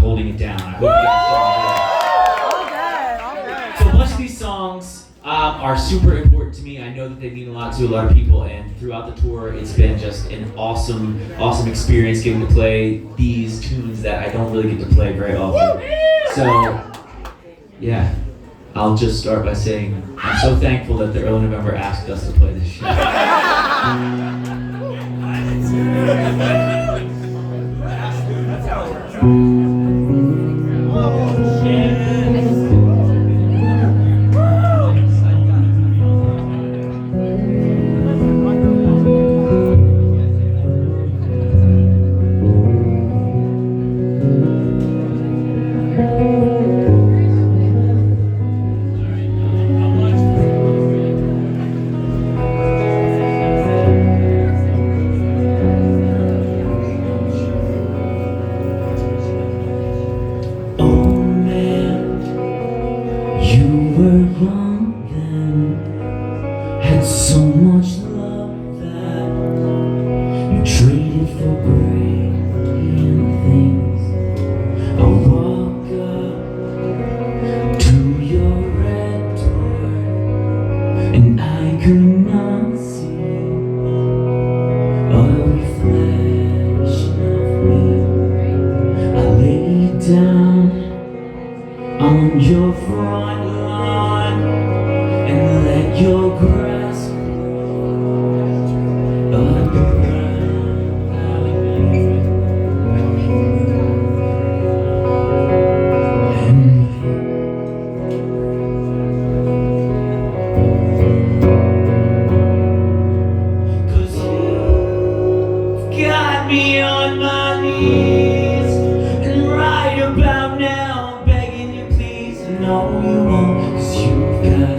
holding it down. I hope you guys feel good. So a bunch of these songs are super important to me. I know that they mean a lot to a lot of people, and throughout the tour, it's been just an awesome experience getting to play these tunes that I don't really get to play very often. So, yeah, I'll just start by saying I'm so thankful that the Early November asked us to play this show. Had so much love that you traded for great things. I walk up to your red door, and I could not see a reflection of me. I lay down on your front lawn and let your grass grow up around me. And cause you've got me on my knees, and right about now I'm begging you please. No, you won't, cause you've got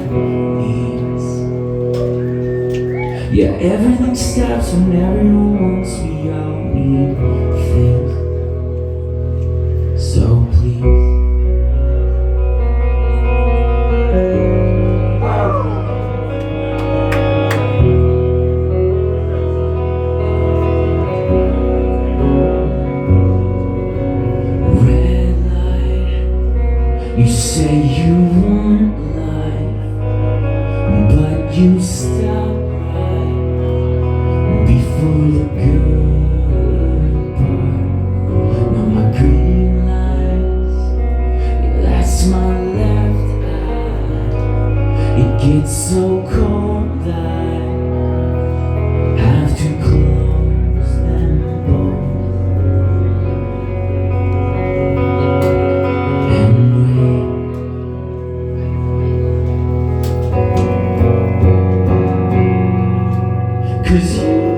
needs. Yeah, everything stops when everyone wants me. All need things. So please, red light, you say you want life, but you stop right before the good part. Now my green lights, yeah, that's my left eye. It gets so cold I have to close them both and wait. Cause you've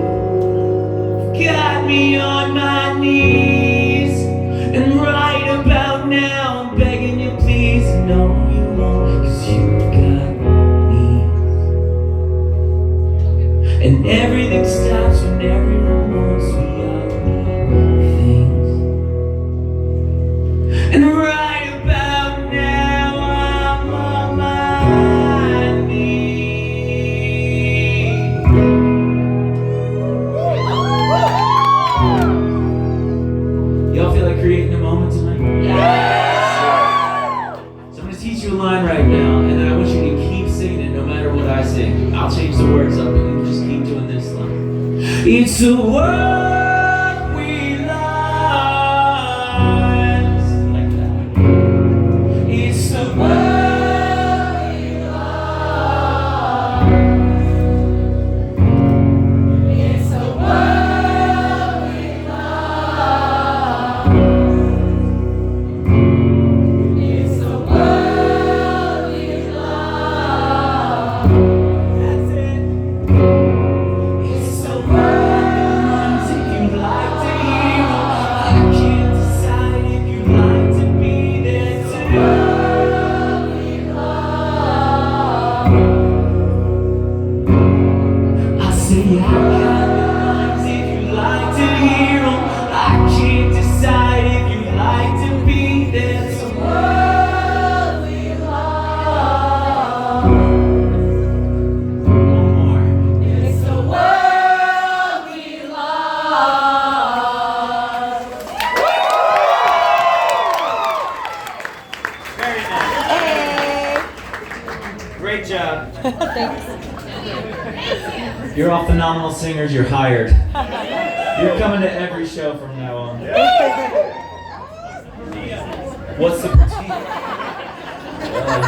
got me on my knees, and right about now I'm begging you please. No, you won't, cause you've got needs. And everything stops when everyone wants me. All need things. And right about now I'm on my knees. Y'all feel like creating a moment tonight? Yeah! So I'm going to teach you a line right now, and then I want you to keep singing it no matter what I sing. I'll change the words up, and you just keep doing this line. It's a world we lost. Like that. It's the world we lost. It's the world we lost. It's the world we lost. That's it. It's the world job. Thanks. You're all phenomenal singers. You're hired. You're coming to every show from now on. What's the critique? Well, I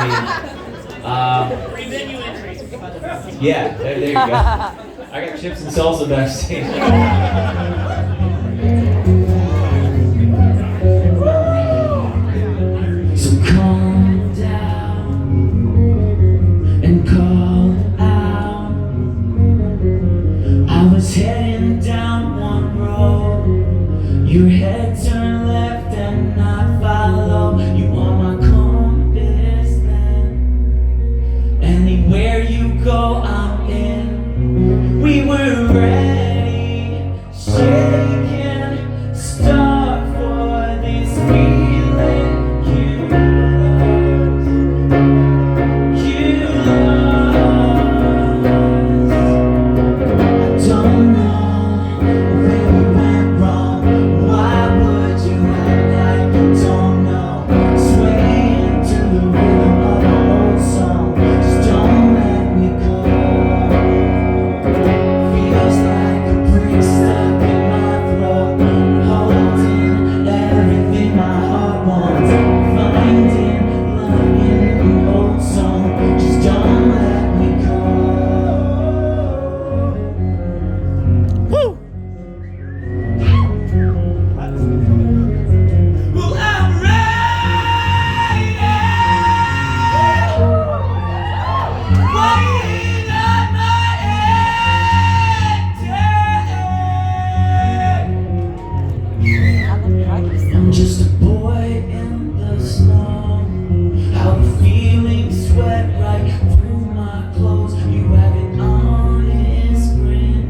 mean, yeah, there you go. I got chips and salsa backstage. So calm down and call out. I was heading down one road. Your head turned left and I follow. You are my compass then. Anywhere you go, I'm in. We were ready, shaking, start for this feeling. You lost. I don't know where we went wrong. Why would you act like you don't know? Swaying to the rhythm of an old song. Just don't let me go. Feels like a brick stuck in my throat, holding everything my heart wants, finding love in an old song. Just don't let me go. Woo! Well, I'm ready, waiting on my ending. I'm just a boy in the snow. How the feelings sweat right through my clothes. You have it on in spring.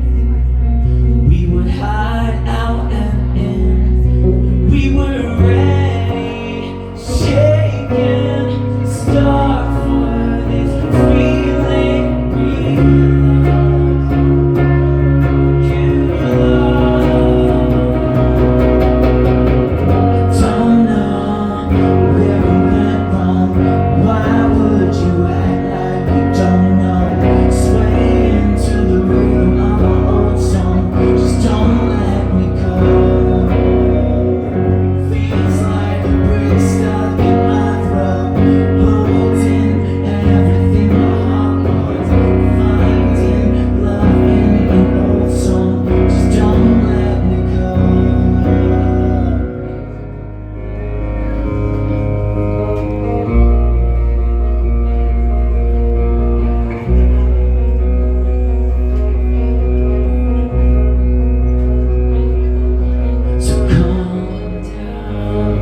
We would hide out and in. We were ready, shaking, start for this feeling. You don't know where we went wrong. Why would you act like you don't know? Swaying to the rhythm of my old song. Just don't let me go. Feels like a brick stuck in my throat, holding everything my heart wants, finding love in an old song. Just don't let me go. So calm down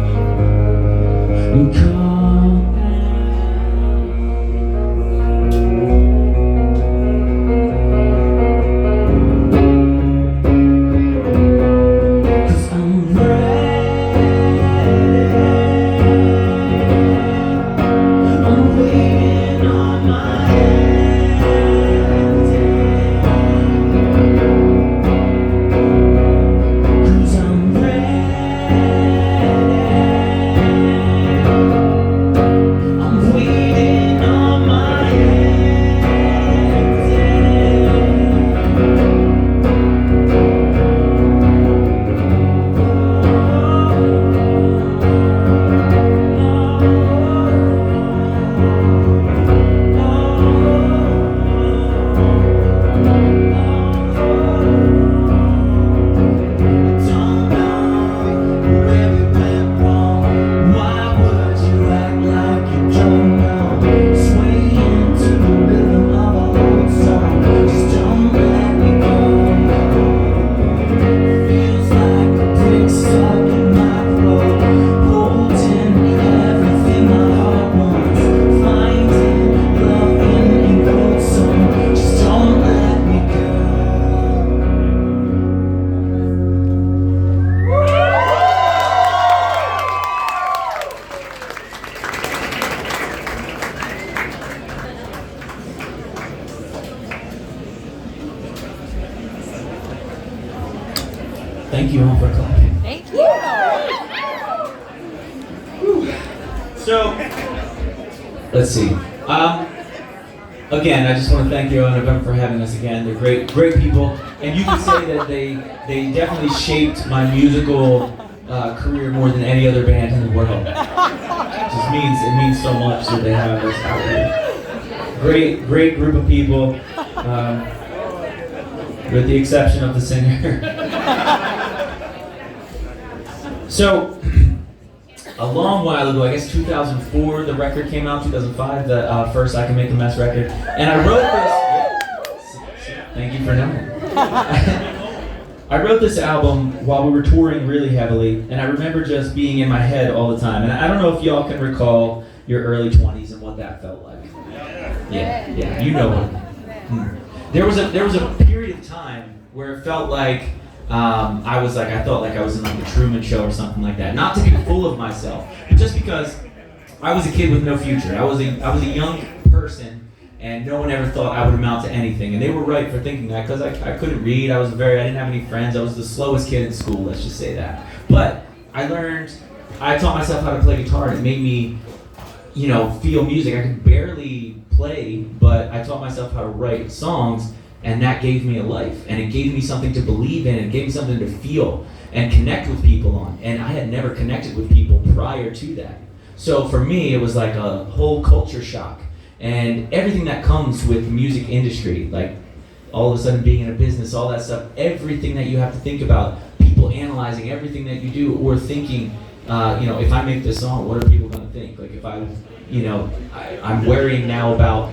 and calm down. 'Cause I'm ready. I'm waiting on my ending. 'Cause I'm ready. I'm waiting on my Don't know where we went wrong. Why would you act like you don't know? Swaying to the rhythm of a old song. Just don't let me go. Feels like a brick stuck in my throat, holding everything my heart wants, finding love in an old song. Just don't let me go. Thank you all for clapping. Thank you. So, let's see. again, I just want to thank you and November for having us again. They're great people, and you can say that they definitely shaped my musical career more than any other band in the world. It means so much that they have us out here. Great group of people, with the exception of the singer. So, a long while ago, I guess 2004, the record came out, 2005, the first I Can Make a Mess record. And I wrote this, thank you for knowing. I wrote this album while we were touring really heavily, and I remember just being in my head all the time. And I don't know if y'all can recall your early 20s and what that felt like. Yeah, you know what. There was a period of time where it felt like I thought like I was in like the Truman Show or something like that. Not to be full of myself, but just because I was a kid with no future. I was a young person, and no one ever thought I would amount to anything. And they were right for thinking that, because I couldn't read. I didn't have any friends. I was the slowest kid in school. Let's just say that. But I taught myself how to play guitar, and it made me, feel music. I could barely play, but I taught myself how to write songs. And that gave me a life, and it gave me something to believe in, and it gave me something to feel and connect with people on. And I had never connected with people prior to that. So for me, it was like a whole culture shock. And everything that comes with the music industry, like all of a sudden being in a business, all that stuff, everything that you have to think about, people analyzing everything that you do, or thinking, if I make this song, what are people gonna think? Like if I'm worrying now about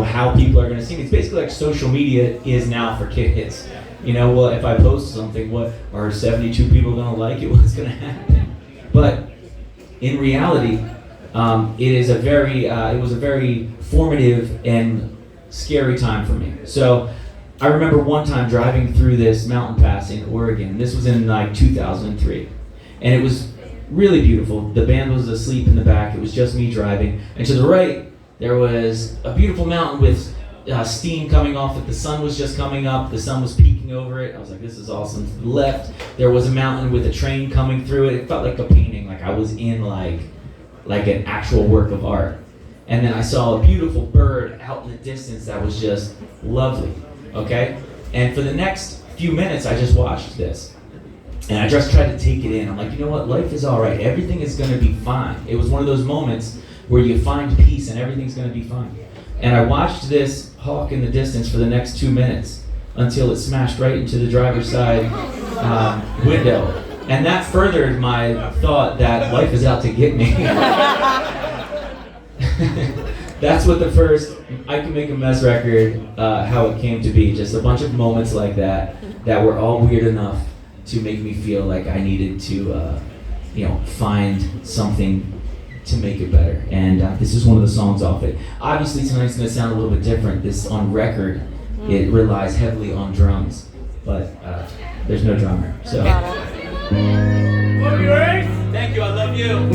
how people are going to see me. It's basically like social media is now for kids. Well, if I post something, what are 72 people going to like it? What's going to happen? But in reality, it was a very formative and scary time for me. So I remember one time driving through this mountain pass in Oregon. This was in like 2003, and it was really beautiful. The band was asleep in the back. It was just me driving, and to the right, there was a beautiful mountain with steam coming off it. The sun was just coming up. The sun was peeking over it. I was like, this is awesome. To the left, there was a mountain with a train coming through it. It felt like a painting, like I was in like an actual work of art. And then I saw a beautiful bird out in the distance that was just lovely, okay? And for the next few minutes, I just watched this. And I just tried to take it in. I'm like, you know what? Life is all right. Everything is going to be fine. It was one of those moments where you find peace and everything's going to be fine. And I watched this hawk in the distance for the next 2 minutes until it smashed right into the driver's side window. And that furthered my thought that life is out to get me. That's what the first I Can Make a Mess record, how it came to be. Just a bunch of moments like that were all weird enough to make me feel like I needed to, find something to make it better. And this is one of the songs off it. Obviously tonight's going to sound a little bit different. This on record, it relies heavily on drums, but there's no drummer. So. Thank you, I love you.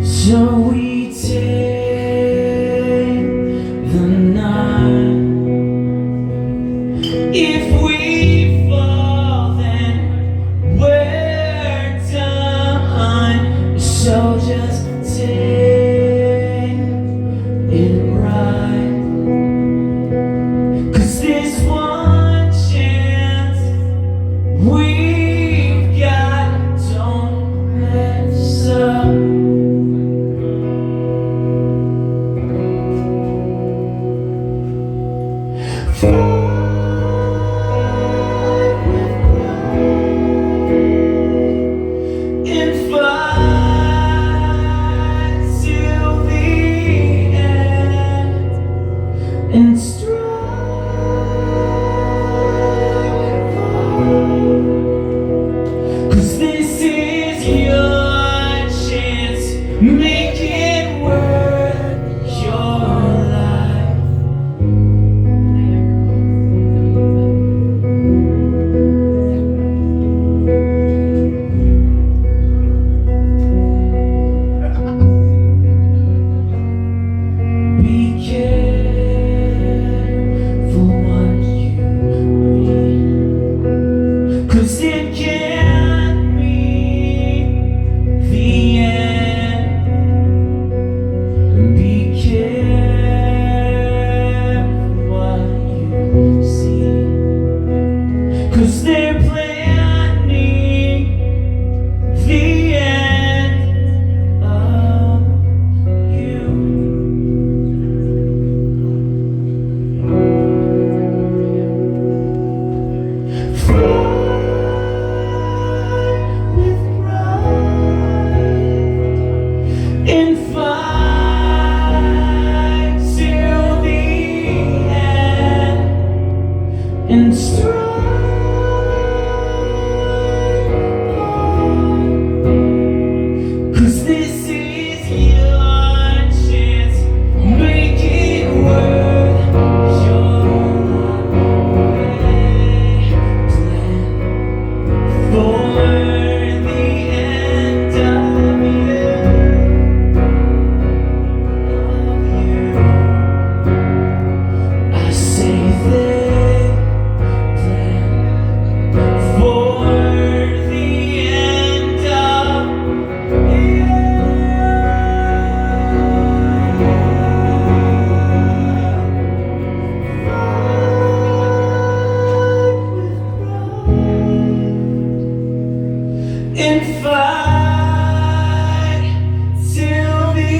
So we take the night. If we fall, then we're done. So just take it right. 'Cause this one chance we've got, don't mess up. see, 'cause they're planning the end of you. Fly with pride and fight till the end and strive on, 'cause this is your chance. Make it worth your plan for the end of you. I say they plan for the end of you. And fight till the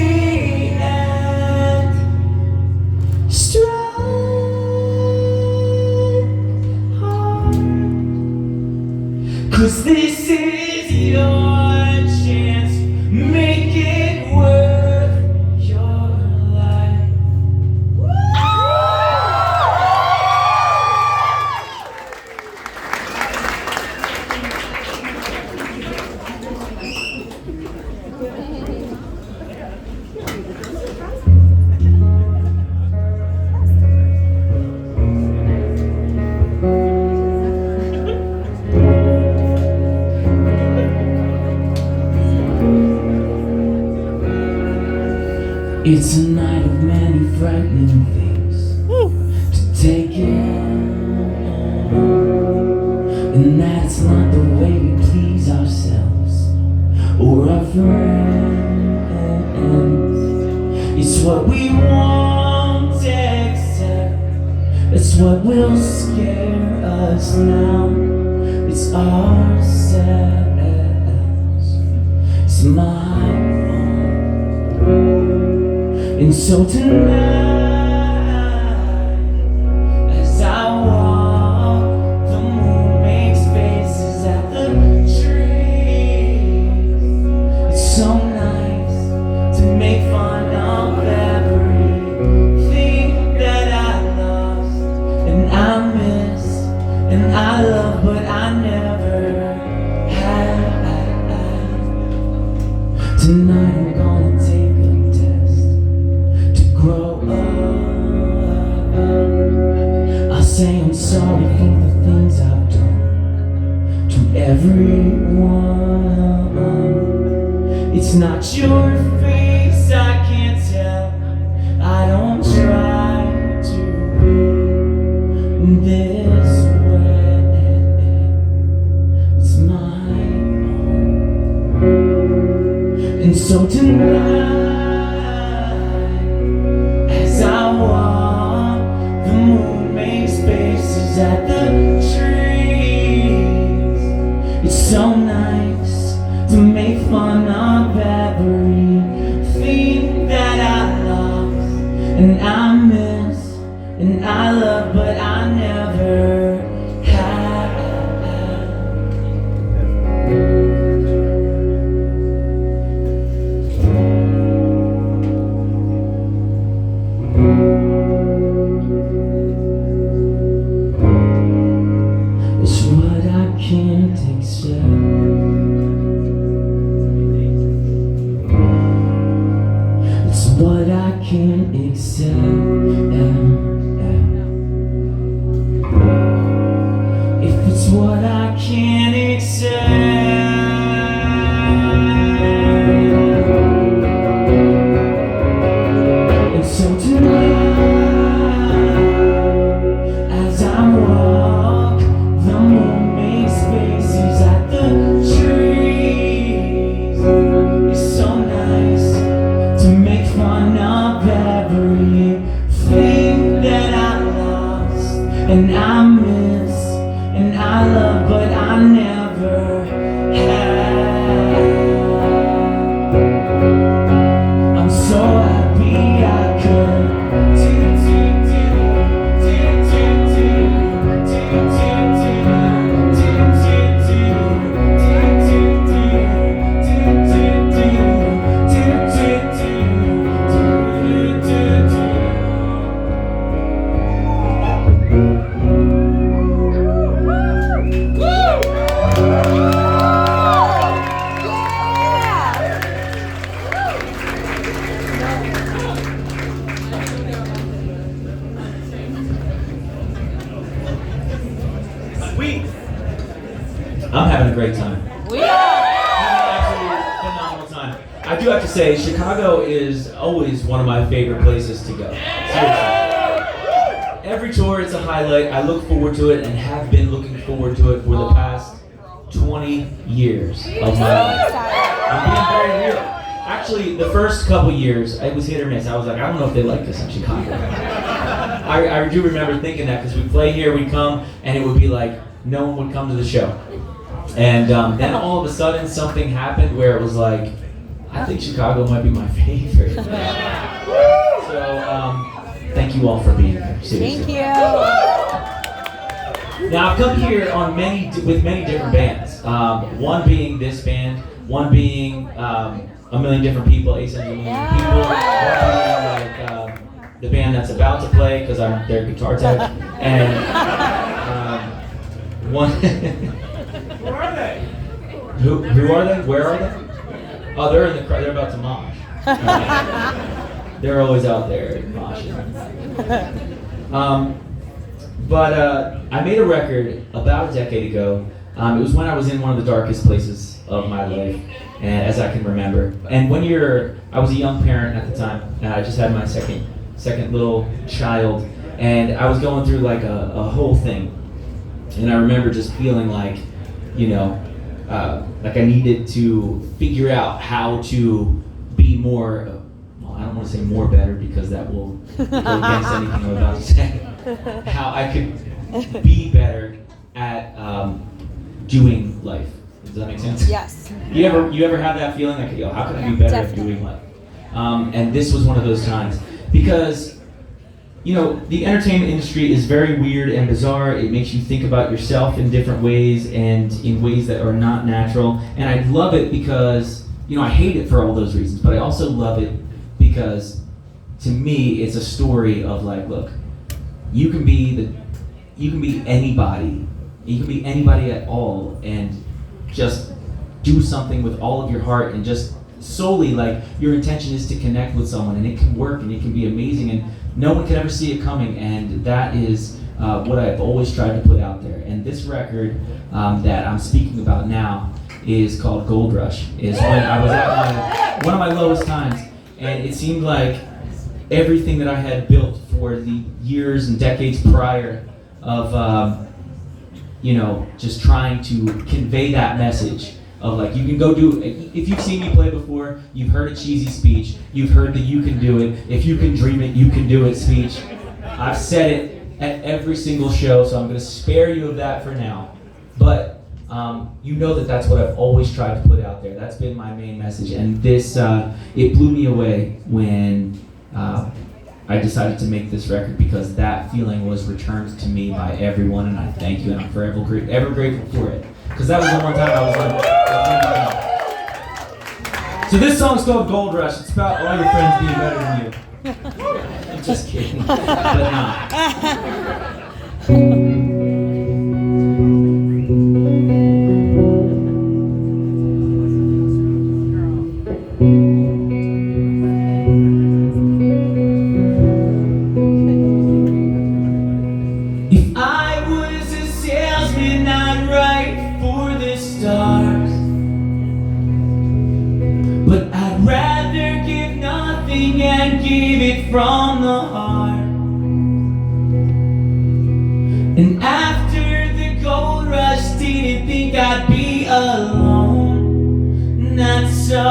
end. Strive hard, 'cause this is your chance. Make it worth your life. It's a night of many frightening things to take in, and that's not the way we please ourselves or our friends. It's what we won't accept, it's what will scare us now. It's ourselves, it's my fault. And so tonight, as I walk, the moon makes faces at the trees. It's so nice to make fun of everything that I lost and I missed and I love, but I never had. Tonight I'm gonna take a test to grow up. I'll say I'm sorry for the things I've done to everyone. It's not your face, I can't tell. I don't try to be this way. It's my fault. And so tonight, as I walk, the moon makes faces at the trees. It's so nice to make fun of everything that I lost and I miss and I love, but I never had. and I miss, and I love, but I never had. I'm so happy I could I'm having a great time. We are! Having an absolutely phenomenal time. I do have to say, Chicago is always one of my favorite places to go. Seriously. Every tour, it's a highlight. I look forward to it and have been looking forward to it for the past 20 years of my life. I'm being very real. Actually, the first couple years, it was hit or miss. I was like, I don't know if they like this in Chicago. I do remember thinking that because we'd play here, we'd come, and it would be like, no one would come to the show. And then all of a sudden something happened where it was like, I think Chicago might be my favorite. So thank you all for being here. Seriously. Thank you. Now I've come here on with many different bands. One being this band, one being a million different people, 800 million people. One being like the band that's about to play because I'm their guitar tech, and one. Who are they? Who are they? Where are they? Oh, they're in the crowd. They're about to mosh. They're always out there moshing. But I made a record about a decade ago. It was when I was in one of the darkest places of my life, and as I can remember. And I was a young parent at the time. I just had my second little child, and I was going through like a whole thing. And I remember just feeling like, like I needed to figure out how to be more, well, I don't want to say more better because that will go against anything I'm about to say. How I could be better at doing life. Does that make sense? Yes. You ever have that feeling like, yo, how can I be better at doing life? And this was one of those times because, the entertainment industry is very weird and bizarre. It makes you think about yourself in different ways and in ways that are not natural. And I love it because, I hate it for all those reasons, but I also love it because, to me, it's a story of like, look, you can be anybody. You can be anybody at all and just do something with all of your heart and just solely like your intention is to connect with someone, and it can work and it can be amazing and no one can ever see it coming, and that is what I've always tried to put out there. And this record that I'm speaking about now is called Gold Rush. Is when I was at one of my lowest times, and it seemed like everything that I had built for the years and decades prior of just trying to convey that message of like, you can go do, if you've seen me play before, you've heard a cheesy speech, you've heard the you can do it, if you can dream it, you can do it speech. I've said it at every single show, so I'm going to spare you of that for now. But that's what I've always tried to put out there. That's been my main message, and this, it blew me away when I decided to make this record because that feeling was returned to me by everyone, and I thank you, and I'm forever grateful for it. Because that was the one time I was like, so this song's called Gold Rush. It's about all your friends being better than you. I'm just kidding, but not. If I was a salesman, I'd write for the stars, but I'd rather give nothing and give it from the heart. And after the gold rush, didn't think I'd be alone. Not so,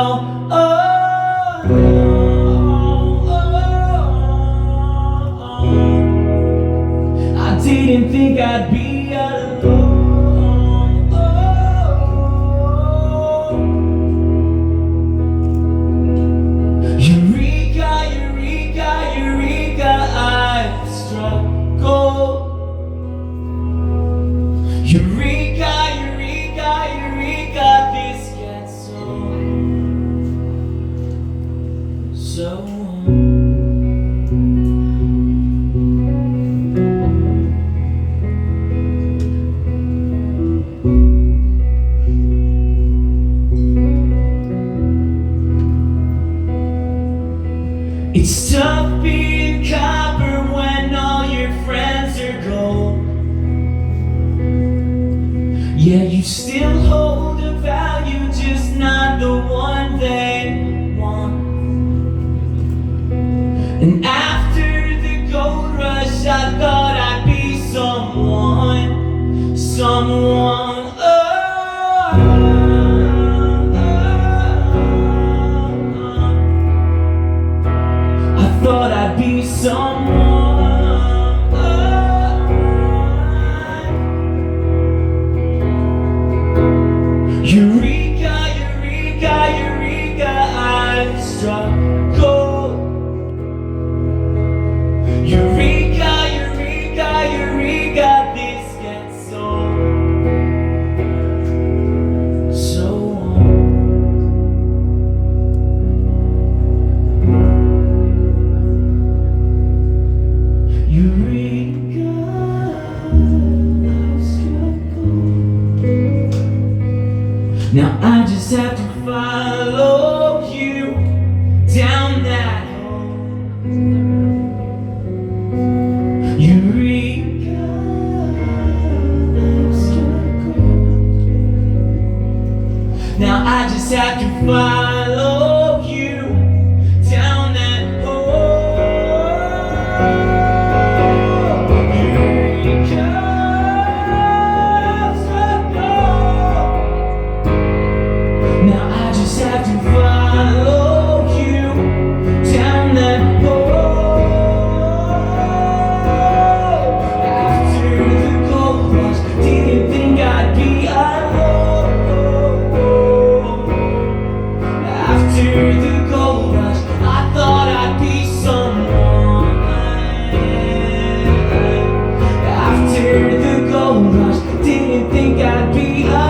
oh no, I didn't think think I'd be alone. Eureka, Eureka, Eureka, I've struck gold. Eureka, Eureka, Eureka, this gets so It's tough being copper when all your friends are gold. Yeah, you still hold a value, just not the one they want. And after the gold rush, I thought I'd be someone, someone. Thought I'd be someone. Eureka, Eureka, Eureka, I've struck gold. Eureka, Eureka, Eureka, this gets so Eureka, I've struck gold. Now I just have to follow you down that hole. Eureka, I've struck gold. Now I just have to follow you down that hole. Now I just have to follow you down that hole. After the gold rush, didn't think I'd be alone. After the gold rush, I thought I'd be someone. After the gold rush, didn't think I'd be alone.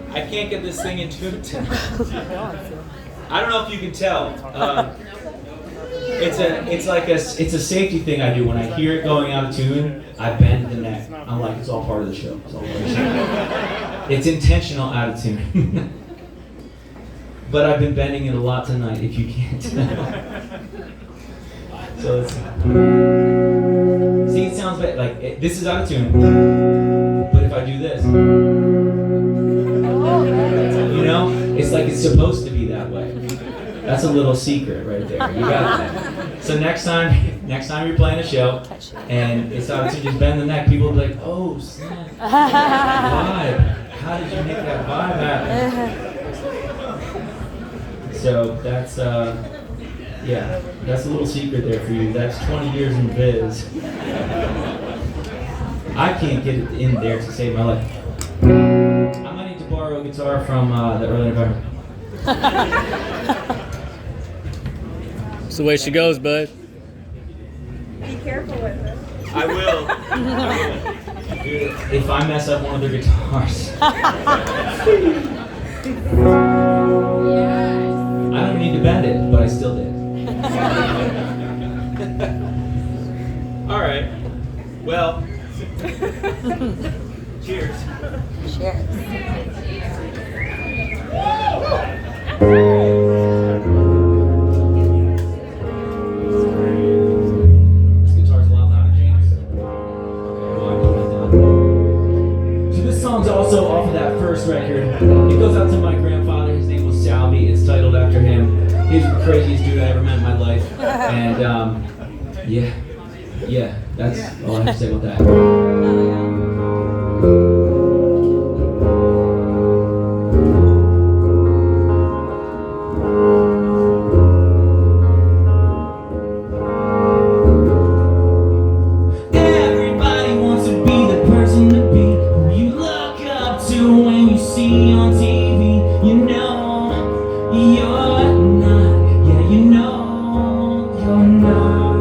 I can't get this thing in tune tonight. I don't know if you can tell. It's a safety thing I do. When I hear it going out of tune, I bend the neck. I'm like, it's all part of the show. It's all part of the show. It's intentional out of tune. But I've been bending it a lot tonight, if you can't tell. So let's see, it sounds bad. Like this is out of tune. But if I do this, you know, it's like it's supposed to be that way. That's a little secret right there. You got it. So next time you're playing a show and it's out of tune, just bend the neck. People will be like, oh snap, vibe. How did you make that vibe happen? So that's yeah, that's a little secret there for you. That's 20 years in biz. I can't get it in there to save my life. I might need to borrow a guitar from the early environment. That's the way she goes, bud. Be careful with it. I will. Dude, if I mess up one of their guitars, I don't need to bend it, but I still did. All right. Well, cheers. Cheers. This guitar's a lot louder, James. Okay, well, I put it down. So this song's also off of that first record. It goes out to my grandfather. His name was Salvi. It's titled after him. He's the craziest dude I ever met in my life. And yeah, that's all I have to say about that. Everybody wants to be the person to be who you look up to when you see on TV. You know you're not. Yeah, you know you're not.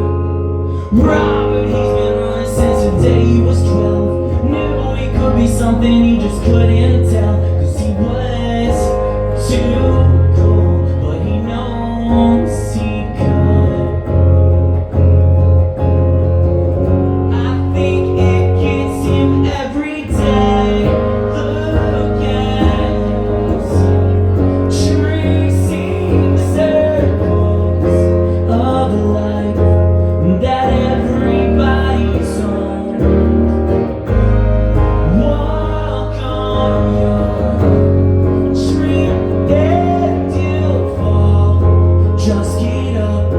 Robert, he's been running since the day he was 12. Knew he could be something he just couldn't tell. Cause he was too cool, but he knows he could. I think it gets him every day. Look at yourself, tracing circles of life that everybody's on. Walk on your dream and you'll fall. Just get up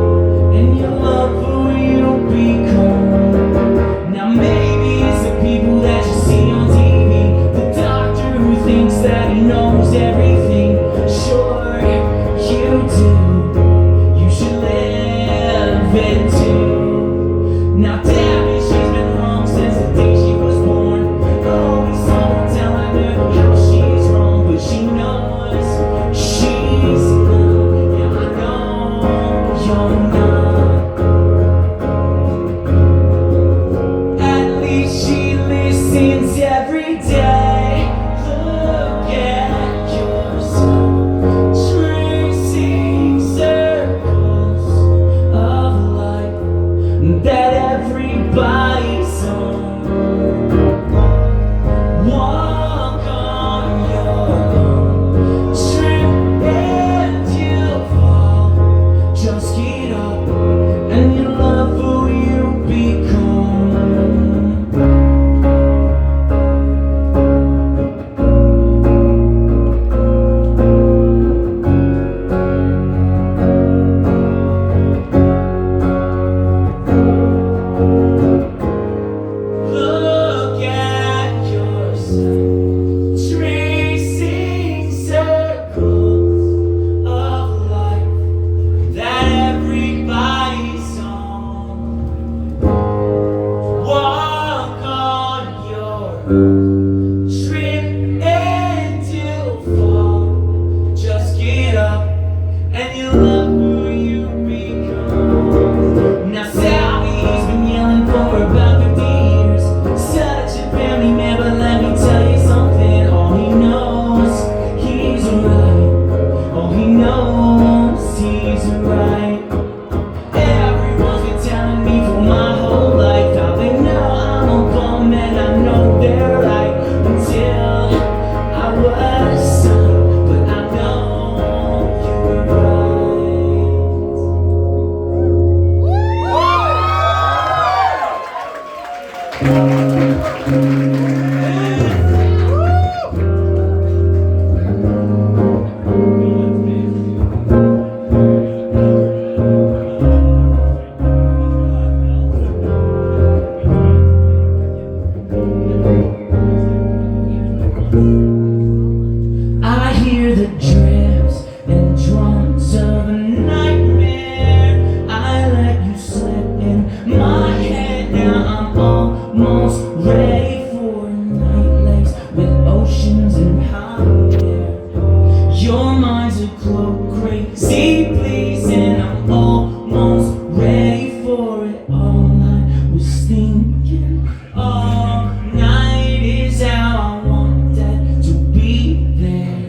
and you'll love who you become. Now maybe it's the people that you see on TV, the doctor who thinks that he knows everything. Sure, you do. You should live it too. Now damn it, she's been wrong since the day she was born. Always someone telling her how she's wrong, but she knows she's not. Yeah, I know you're not. At least she listens every day. Look at yourself, tracing circles of life that everybody's on. Walk on your own, trip and you'll fall. Just get up and you love who you become. Look at yourself, tracing circles of life that everybody's on. Walk on your own, trip and you'll fall. Just get up and you love who you become. Now Sally's been yelling for about 50 years. Such a family man, but let me tell you something. All he knows, he's right. All he knows, he's right. Everyone's been telling me for my whole life how they know I'm a bum and I know they're right. Until I was son, but I know you were I hear the drifts and drums of a nightmare. I let you slip in my head. Now I'm almost ready for a night lace with oceans and hot air. Your mind's a cloak, crazy please, and I'm almost ready for it. All I was thinking all night is how I want that to be there.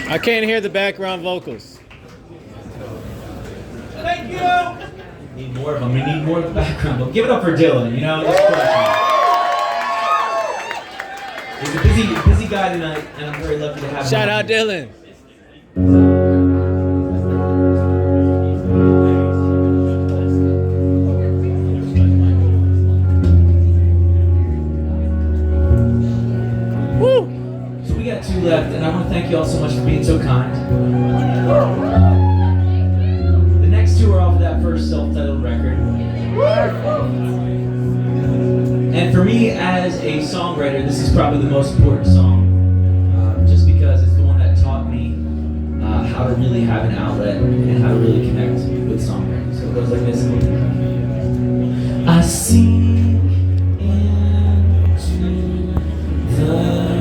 I can't hear the background vocals. Thank you. Need more of them. We need more of the background. But give it up for Dylan. You know, just crushing. He's a busy guy tonight, and I'm very lucky to have him. Shout out Dylan. So we got 2 left, and I want to thank you all so much for being so kind. The next 2 are off of that first self-titled record. And for me, as a songwriter, this is probably the most important song, just because it's the one that taught me how to really have an outlet and how to really connect with songwriting. So it goes like this. I sing into the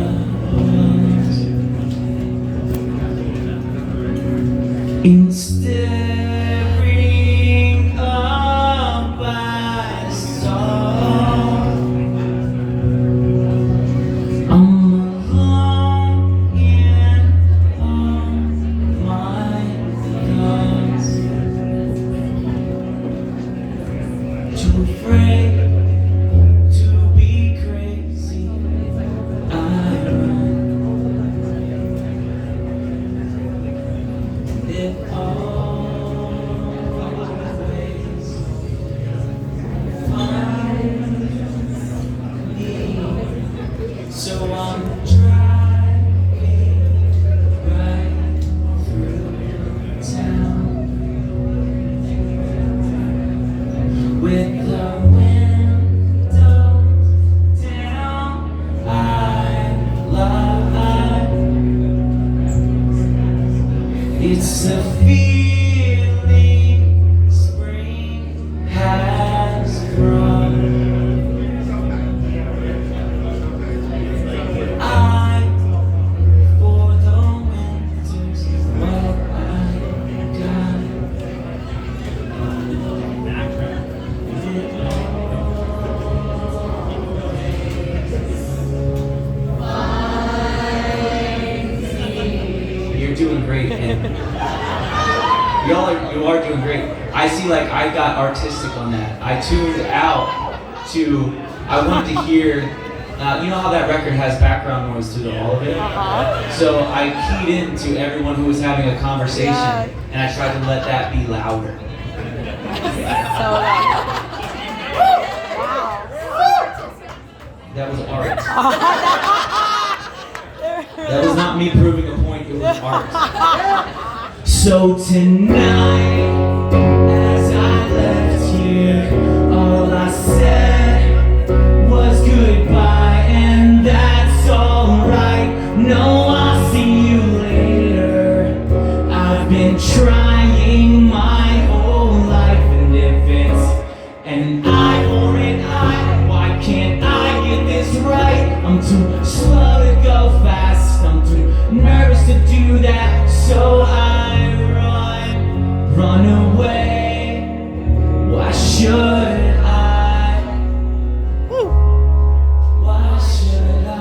instead bring up my song. I'm alone in all my thoughts, too afraid to be crazy. I run. It always finds me. So I'm driving right through town with the windows down. I lie. It's a feeling spring has brought. I, for the winters, what I got. You're doing great, and you are doing great. I see, like, I got artistic on that. I tuned out to, I wanted to hear, you know how that record has background noise to all of it? So I keyed into everyone who was having a conversation, and I tried to let that be louder. That was art. That was not me proving a point, it was art. So tonight, as I left here, all I said was goodbye, and that's alright. No, I'll see you later. I've been trying my whole life, and if it's an eye for an eye, why can't I get this right? I'm too slow to go fast, I'm too nervous to do that, so I run away. Why should I? Why should I?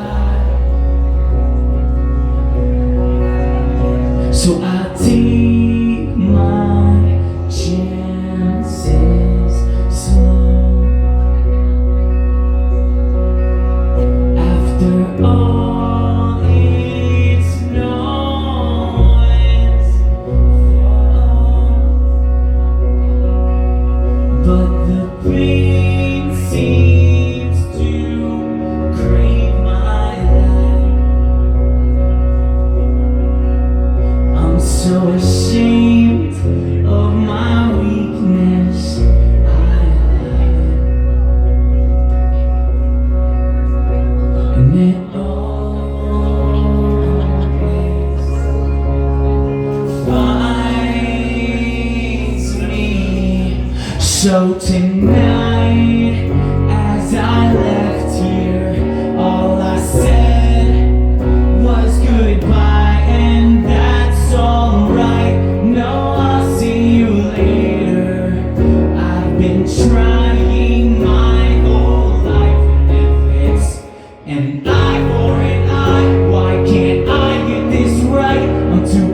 So I take my chances slow. After all, it's no one's fault. But the pain seems to crave my life. I'm so ashamed of my weakness. I lied, and it always finds me. So tonight, as I left here, all I said was goodbye, and that's alright. No, I'll see you later. I've been trying my whole life, and if it's an eye for an eye, why can't I get this right? I'm too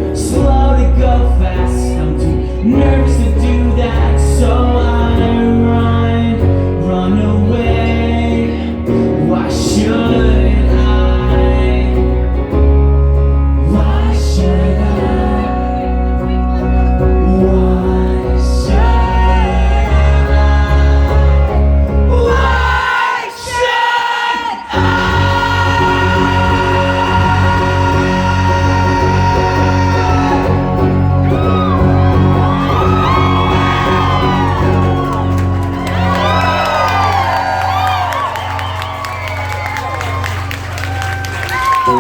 Time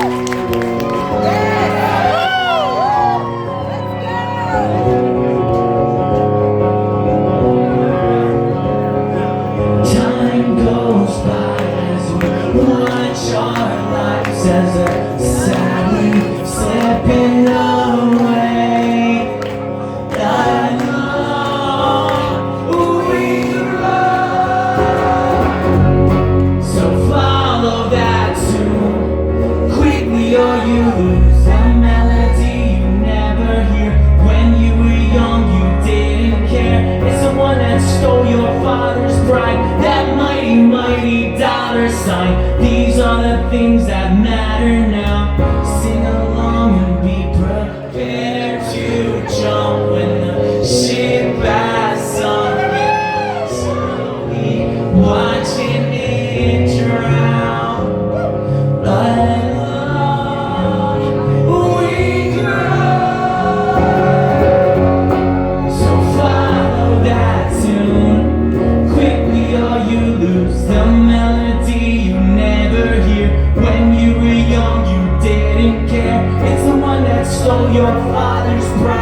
goes by as we watch our lives as a sadly slipping away. I know we grow, so follow that tune quickly, or you lose the melody you never hear. When you were young, you didn't care. It's the one that stole your father's pride, that mighty, mighty dollar sign. These are the things that matter now. Sing along and be prepared to jump when the ship has sunk. Slowly watching it drown. We grow, so follow that tune quickly, or you lose the melody you never hear. When you were young, you didn't care. It's the one that stole your father's pride.